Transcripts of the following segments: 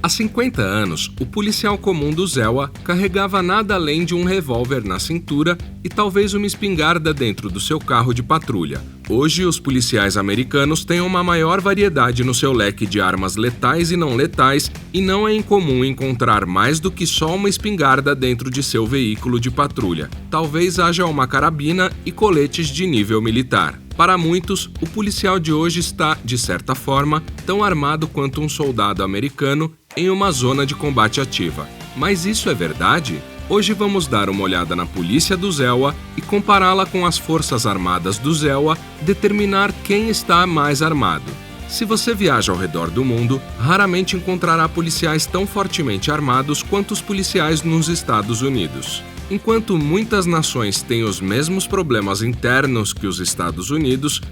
Há 50 anos, o policial comum do Zewa carregava nada além de um revólver na cintura e talvez uma espingarda dentro do seu carro de patrulha. Hoje, os policiais americanos têm uma maior variedade no seu leque de armas letais e não letais, e não é incomum encontrar mais do que só uma espingarda dentro de seu veículo de patrulha. Talvez haja uma carabina e coletes de nível militar. Para muitos, o policial de hoje está, de certa forma, tão armado quanto um soldado americano em uma zona de combate ativa. Mas isso é verdade? Hoje vamos dar uma olhada na polícia do Zewa e compará-la com as forças armadas do Zewa, determinar quem está mais armado. Se você viaja ao redor do mundo, raramente encontrará policiais tão fortemente armados quanto os policiais nos Estados Unidos. Enquanto muitas nações têm os mesmos problemas internos que os Estados Unidos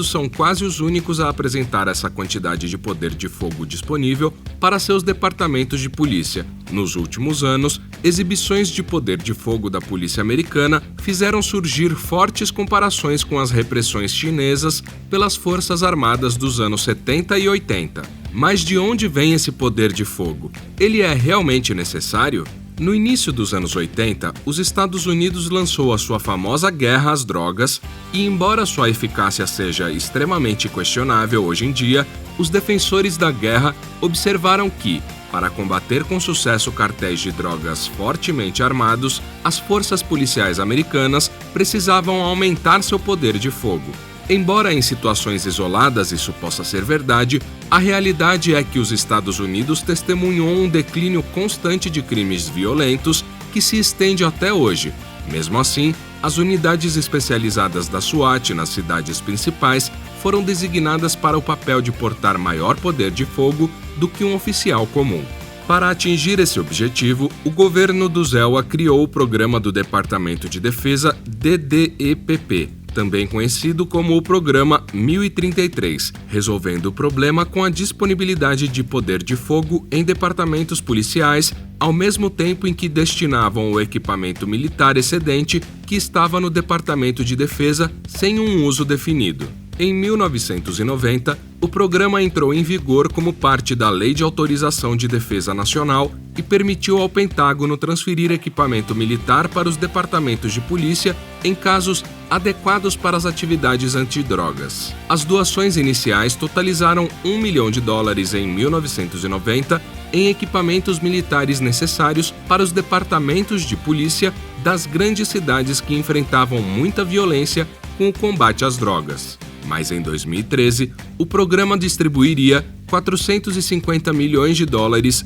são quase os únicos a apresentar essa quantidade de poder de fogo disponível para seus departamentos de polícia. Nos últimos anos, exibições de poder de fogo da polícia americana fizeram surgir fortes comparações com as repressões chinesas pelas forças armadas dos anos 70 e 80. Mas de onde vem esse poder de fogo? Ele é realmente necessário? No início dos anos 80, os Estados Unidos lançou a sua famosa guerra às drogas e, embora sua eficácia seja extremamente questionável hoje em dia, os defensores da guerra observaram que, para combater com sucesso cartéis de drogas fortemente armados, as forças policiais americanas precisavam aumentar seu poder de fogo. Embora em situações isoladas isso possa ser verdade, a realidade é que os Estados Unidos testemunhou um declínio constante de crimes violentos que se estende até hoje. Mesmo assim, as unidades especializadas da SWAT nas cidades principais foram designadas para o papel de portar maior poder de fogo do que um oficial comum. Para atingir esse objetivo, o governo do Zewa criou o programa do Departamento de Defesa DDEPP, também conhecido como o Programa 1033, resolvendo o problema com a disponibilidade de poder de fogo em departamentos policiais, ao mesmo tempo em que destinavam o equipamento militar excedente que estava no Departamento de Defesa sem um uso definido. Em 1990, o programa entrou em vigor como parte da Lei de Autorização de Defesa Nacional e permitiu ao Pentágono transferir equipamento militar para os departamentos de polícia em casos adequados para as atividades antidrogas. As doações iniciais totalizaram $1 milhão em 1990 em equipamentos militares necessários para os departamentos de polícia das grandes cidades que enfrentavam muita violência com o combate às drogas. Mas em 2013, o programa distribuiria $450 milhões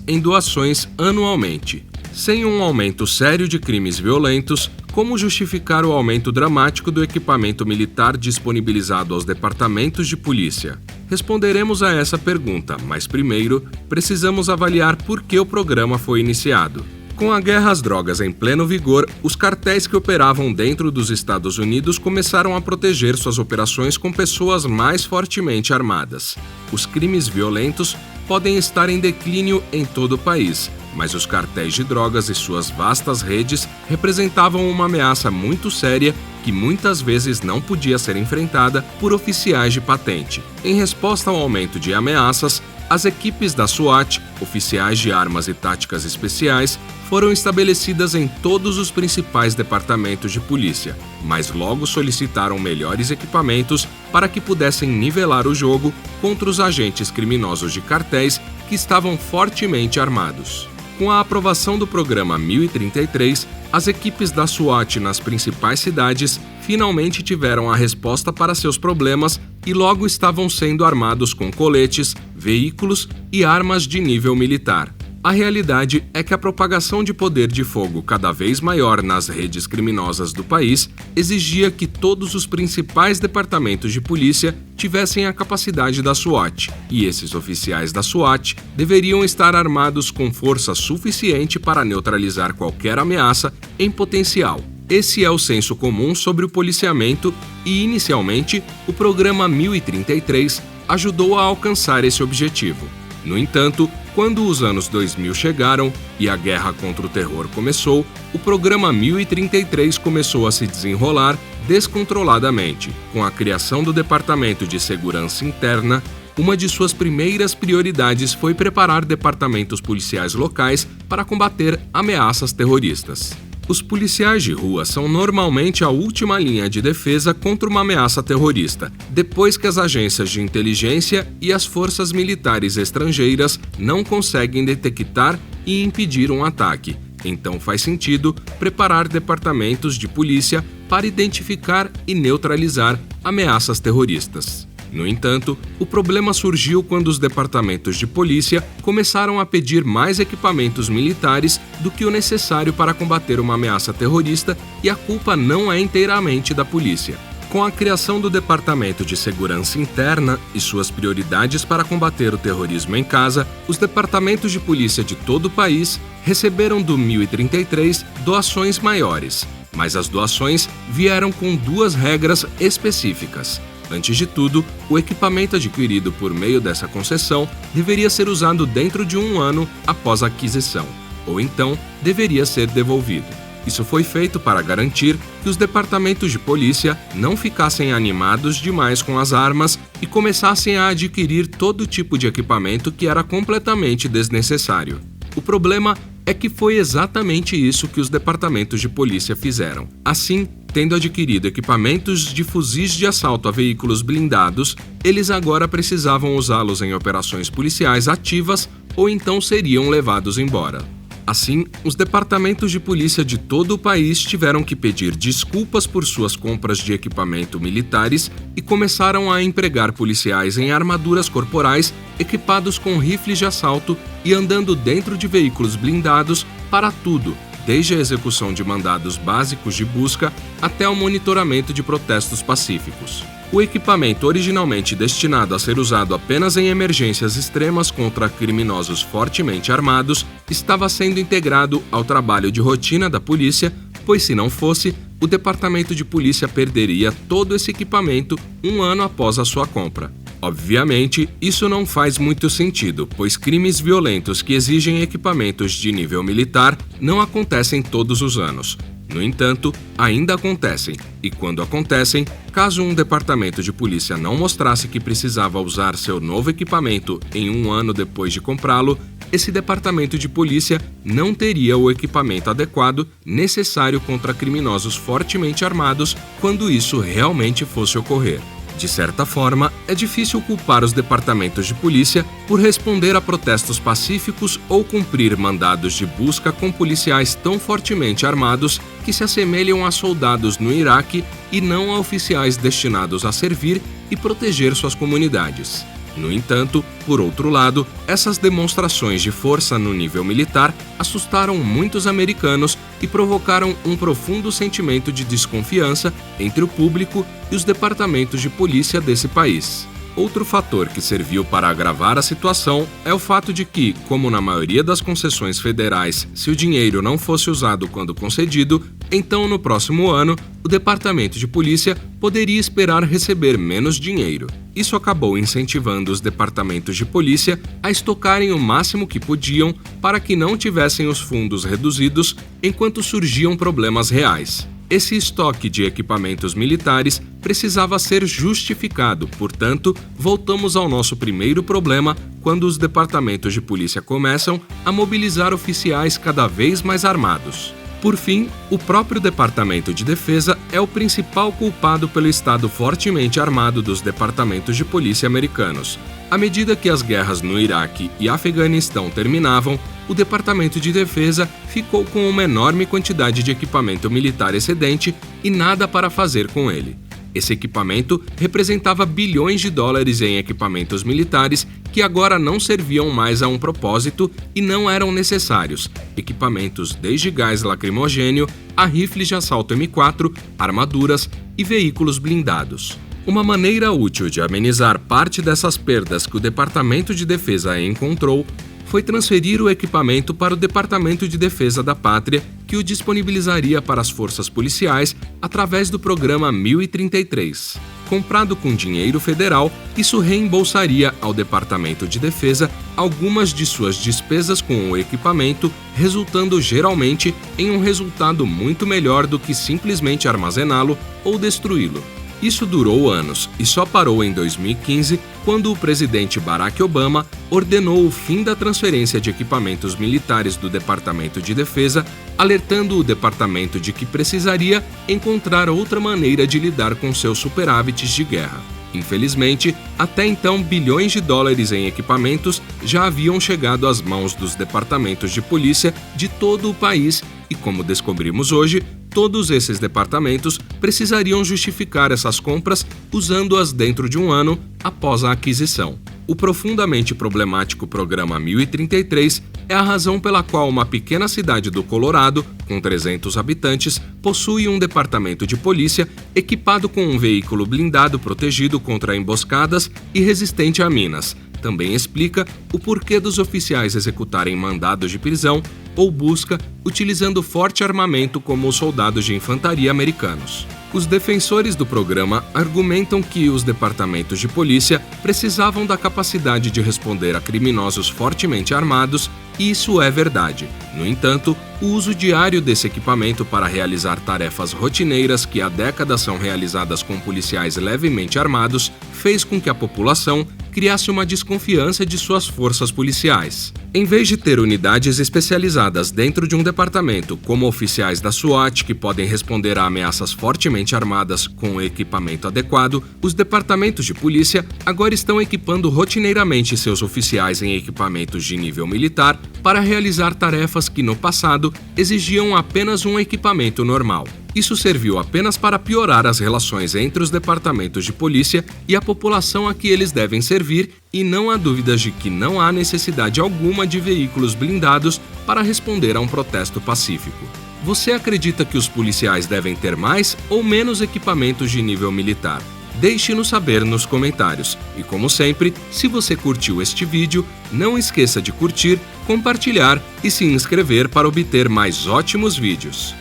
em doações anualmente. Sem um aumento sério de crimes violentos, como justificar o aumento dramático do equipamento militar disponibilizado aos departamentos de polícia? Responderemos a essa pergunta, mas primeiro, precisamos avaliar por que o programa foi iniciado. Com a guerra às drogas em pleno vigor, os cartéis que operavam dentro dos Estados Unidos começaram a proteger suas operações com pessoas mais fortemente armadas. Os crimes violentos podem estar em declínio em todo o país, mas os cartéis de drogas e suas vastas redes representavam uma ameaça muito séria que muitas vezes não podia ser enfrentada por oficiais de patente. Em resposta ao aumento de ameaças, as equipes da SWAT, oficiais de armas e táticas especiais, foram estabelecidas em todos os principais departamentos de polícia, mas logo solicitaram melhores equipamentos para que pudessem nivelar o jogo contra os agentes criminosos de cartéis que estavam fortemente armados. Com a aprovação do Programa 1033, as equipes da SWAT nas principais cidades finalmente tiveram a resposta para seus problemas e logo estavam sendo armados com coletes, veículos e armas de nível militar. A realidade é que a propagação de poder de fogo cada vez maior nas redes criminosas do país exigia que todos os principais departamentos de polícia tivessem a capacidade da SWAT, e esses oficiais da SWAT deveriam estar armados com força suficiente para neutralizar qualquer ameaça em potencial. Esse é o senso comum sobre o policiamento e, inicialmente, o Programa 1033 ajudou a alcançar esse objetivo. No entanto, quando os anos 2000 chegaram e a guerra contra o terror começou, o Programa 1033 começou a se desenrolar descontroladamente, com a criação do Departamento de Segurança Interna uma de suas primeiras prioridades foi preparar departamentos policiais locais para combater ameaças terroristas. Os policiais de rua são normalmente a última linha de defesa contra uma ameaça terrorista, depois que as agências de inteligência e as forças militares estrangeiras não conseguem detectar e impedir um ataque. Então faz sentido preparar departamentos de polícia para identificar e neutralizar ameaças terroristas. No entanto, o problema surgiu quando os departamentos de polícia começaram a pedir mais equipamentos militares do que o necessário para combater uma ameaça terrorista, e a culpa não é inteiramente da polícia. Com a criação do Departamento de Segurança Interna e suas prioridades para combater o terrorismo em casa, os departamentos de polícia de todo o país receberam do 1033 doações maiores, mas as doações vieram com duas regras específicas. Antes de tudo, o equipamento adquirido por meio dessa concessão deveria ser usado dentro de 1 ano após a aquisição, ou então deveria ser devolvido. Isso foi feito para garantir que os departamentos de polícia não ficassem animados demais com as armas e começassem a adquirir todo tipo de equipamento que era completamente desnecessário. O problema é que foi exatamente isso que os departamentos de polícia fizeram. Assim, tendo adquirido equipamentos de fuzis de assalto a veículos blindados, eles agora precisavam usá-los em operações policiais ativas ou então seriam levados embora. Assim, os departamentos de polícia de todo o país tiveram que pedir desculpas por suas compras de equipamento militares e começaram a empregar policiais em armaduras corporais equipados com rifles de assalto e andando dentro de veículos blindados para tudo, desde a execução de mandados básicos de busca até o monitoramento de protestos pacíficos. O equipamento originalmente destinado a ser usado apenas em emergências extremas contra criminosos fortemente armados estava sendo integrado ao trabalho de rotina da polícia, pois se não fosse, o departamento de polícia perderia todo esse equipamento 1 ano após a sua compra. Obviamente, isso não faz muito sentido, pois crimes violentos que exigem equipamentos de nível militar não acontecem todos os anos. No entanto, ainda acontecem, e quando acontecem, caso um departamento de polícia não mostrasse que precisava usar seu novo equipamento em 1 ano depois de comprá-lo, esse departamento de polícia não teria o equipamento adequado necessário contra criminosos fortemente armados quando isso realmente fosse ocorrer. De certa forma, é difícil culpar os departamentos de polícia por responder a protestos pacíficos ou cumprir mandados de busca com policiais tão fortemente armados que se assemelham a soldados no Iraque e não a oficiais destinados a servir e proteger suas comunidades. No entanto, por outro lado, essas demonstrações de força no nível militar assustaram muitos americanos e provocaram um profundo sentimento de desconfiança entre o público e os departamentos de polícia desse país. Outro fator que serviu para agravar a situação é o fato de que, como na maioria das concessões federais, se o dinheiro não fosse usado quando concedido, então no próximo ano, o Departamento de Polícia poderia esperar receber menos dinheiro. Isso acabou incentivando os departamentos de polícia a estocarem o máximo que podiam para que não tivessem os fundos reduzidos enquanto surgiam problemas reais. Esse estoque de equipamentos militares precisava ser justificado, portanto, voltamos ao nosso primeiro problema quando os departamentos de polícia começam a mobilizar oficiais cada vez mais armados. Por fim, o próprio Departamento de Defesa é o principal culpado pelo estado fortemente armado dos departamentos de polícia americanos. À medida que as guerras no Iraque e Afeganistão terminavam, o Departamento de Defesa ficou com uma enorme quantidade de equipamento militar excedente e nada para fazer com ele. Esse equipamento representava bilhões de dólares em equipamentos militares que agora não serviam mais a um propósito e não eram necessários. Equipamentos desde gás lacrimogênio a rifles de assalto M4, armaduras e veículos blindados. Uma maneira útil de amenizar parte dessas perdas que o Departamento de Defesa encontrou foi transferir o equipamento para o Departamento de Defesa da Pátria, que o disponibilizaria para as forças policiais através do programa 1033. Comprado com dinheiro federal, isso reembolsaria ao Departamento de Defesa algumas de suas despesas com o equipamento, resultando geralmente em um resultado muito melhor do que simplesmente armazená-lo ou destruí-lo. Isso durou anos e só parou em 2015, quando o presidente Barack Obama ordenou o fim da transferência de equipamentos militares do Departamento de Defesa, alertando o departamento de que precisaria encontrar outra maneira de lidar com seus superávites de guerra. Infelizmente, até então bilhões de dólares em equipamentos já haviam chegado às mãos dos departamentos de polícia de todo o país e, como descobrimos hoje, todos esses departamentos precisariam justificar essas compras usando-as dentro de um ano após a aquisição. O profundamente problemático Programa 1033 é a razão pela qual uma pequena cidade do Colorado, com 300 habitantes, possui um departamento de polícia equipado com um veículo blindado protegido contra emboscadas e resistente a minas. Também explica o porquê dos oficiais executarem mandados de prisão ou busca utilizando forte armamento como os soldados de infantaria americanos. Os defensores do programa argumentam que os departamentos de polícia precisavam da capacidade de responder a criminosos fortemente armados, e isso é verdade. No entanto, o uso diário desse equipamento para realizar tarefas rotineiras que há décadas são realizadas com policiais levemente armados fez com que a população criasse uma desconfiança de suas forças policiais. Em vez de ter unidades especializadas dentro de um departamento, como oficiais da SWAT que podem responder a ameaças fortemente armadas com o equipamento adequado, os departamentos de polícia agora estão equipando rotineiramente seus oficiais em equipamentos de nível militar para realizar tarefas que no passado exigiam apenas um equipamento normal. Isso serviu apenas para piorar as relações entre os departamentos de polícia e a população a que eles devem servir, e não há dúvidas de que não há necessidade alguma de veículos blindados para responder a um protesto pacífico. Você acredita que os policiais devem ter mais ou menos equipamentos de nível militar? Deixe-nos saber nos comentários. E como sempre, se você curtiu este vídeo, não esqueça de curtir, compartilhar e se inscrever para obter mais ótimos vídeos.